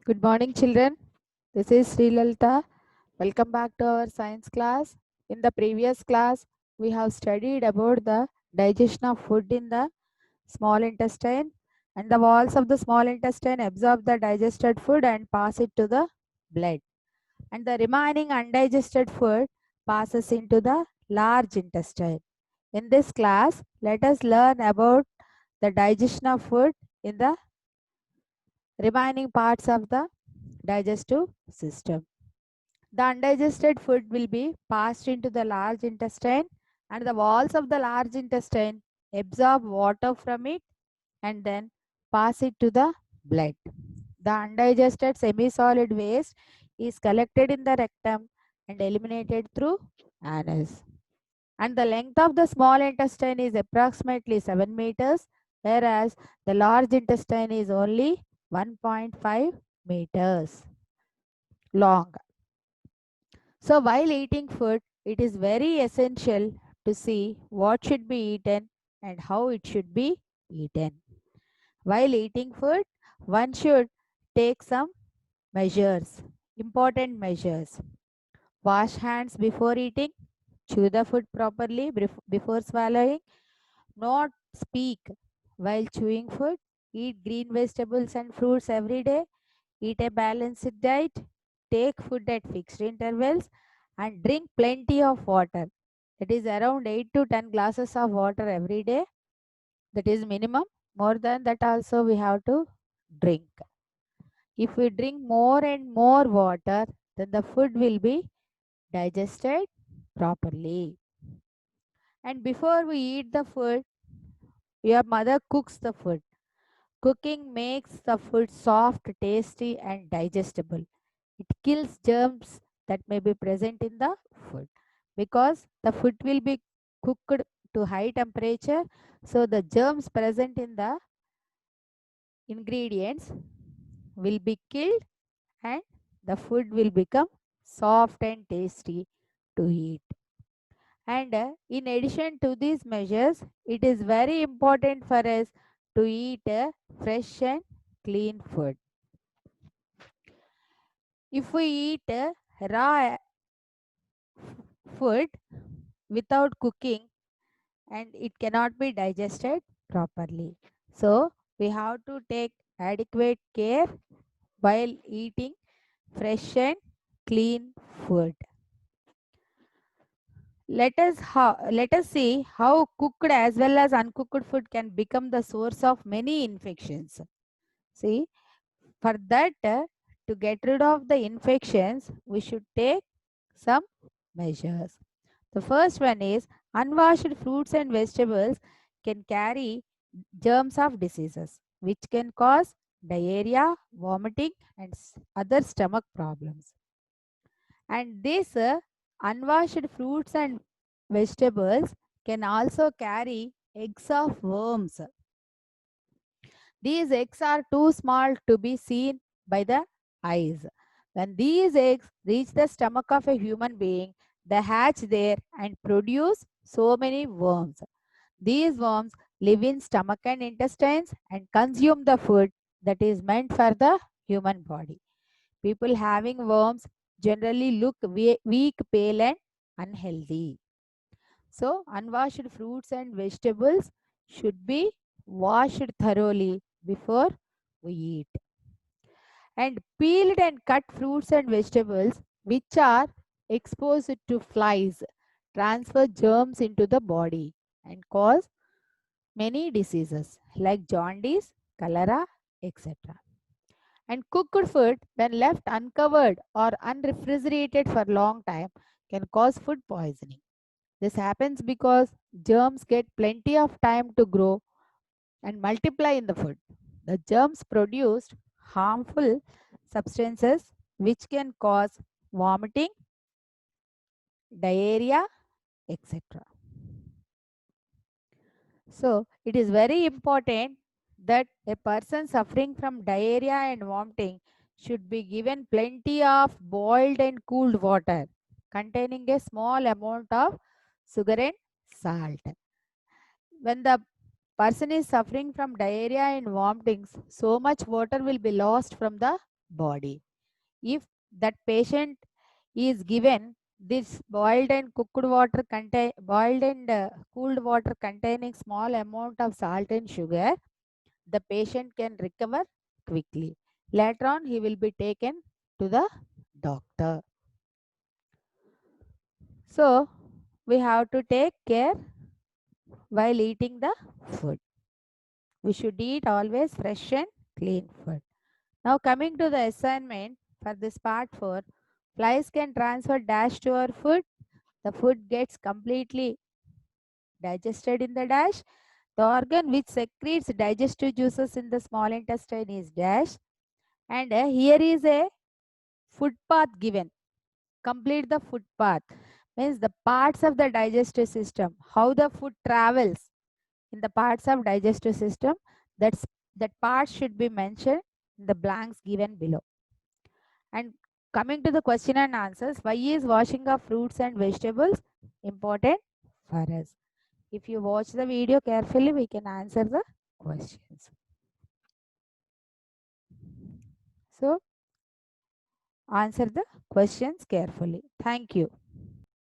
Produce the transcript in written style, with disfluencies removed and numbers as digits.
Good morning, children. This is Sri Lalita. Welcome back to our science class. In the previous class, we have studied about the digestion of food in the small intestine, and the walls of the small intestine absorb the digested food and pass it to the blood. And the remaining undigested food passes into the large intestine. In this class, let us learn about the digestion of food in the remaining parts of the digestive system. The undigested food will be passed into the large intestine, and the walls of the large intestine absorb water from it and then pass it to the blood. The undigested semi-solid waste is collected in the rectum and eliminated through anus. And the length of the small intestine is approximately 7 meters, whereas the large intestine is only 1.5 meters long. So while eating food, it is very essential to see what should be eaten and how it should be eaten. While eating food, one should take some measures, important measures. Wash hands before eating, chew the food properly before swallowing, not speak while chewing food, eat green vegetables and fruits every day, eat a balanced diet, take food at fixed intervals, and drink plenty of water. That is around 8 to 10 glasses of water every day. That is minimum. More than that also we have to drink. If we drink more and more water, then the food will be digested properly. And before we eat the food, your mother cooks the food. Cooking makes the food soft, tasty, and digestible. It kills germs that may be present in the food because the food will be cooked to high temperature. So the germs present in the ingredients will be killed and the food will become soft and tasty to eat. And in addition to these measures, it is very important for us to eat fresh and clean food. If we eat raw food without cooking, and it cannot be digested properly. So we have to take adequate care while eating fresh and clean food. Let us see how cooked as well as uncooked food can become the source of many infections. See, for that to get rid of the infections, we should take some measures. The first one is unwashed fruits and vegetables can carry germs of diseases which can cause diarrhea, vomiting, and other stomach problems. And these unwashed fruits and vegetables can also carry eggs of worms. These eggs are too small to be seen by the eyes. When these eggs reach the stomach of a human being, they hatch there and produce so many worms. These worms live in stomach and intestines and consume the food that is meant for the human body. People having worms generally look weak, pale, and unhealthy. So, unwashed fruits and vegetables should be washed thoroughly before we eat. And peeled and cut fruits and vegetables which are exposed to flies transfer germs into the body and cause many diseases like jaundice, cholera, etc. And cooked food, when left uncovered or unrefrigerated for a long time, can cause food poisoning. This happens because germs get plenty of time to grow and multiply in the food. The germs produced harmful substances which can cause vomiting, diarrhea, etc. So, it is very important that a person suffering from diarrhea and vomiting should be given plenty of boiled and cooled water containing a small amount of sugar and salt. When the person is suffering from diarrhea and vomitings, so much water will be lost from the body. If that patient is given this boiled and cooled water containing small amount of salt and sugar, the patient can recover quickly. Later on, he will be taken to the doctor. So, we have to take care while eating the food. We should eat always fresh and clean food. Now, coming to the assignment for this part 4, flies can transfer dash to our food. The food gets completely digested in the dash. The organ which secretes digestive juices in the small intestine is dash. And here is a footpath given. Complete the footpath. Means the parts of the digestive system, how the food travels in the parts of digestive system, that's that part should be mentioned in the blanks given below. And coming to the question and answers, why is washing of fruits and vegetables important for us? If you watch the video carefully, we can answer the questions. So, answer the questions carefully. Thank you.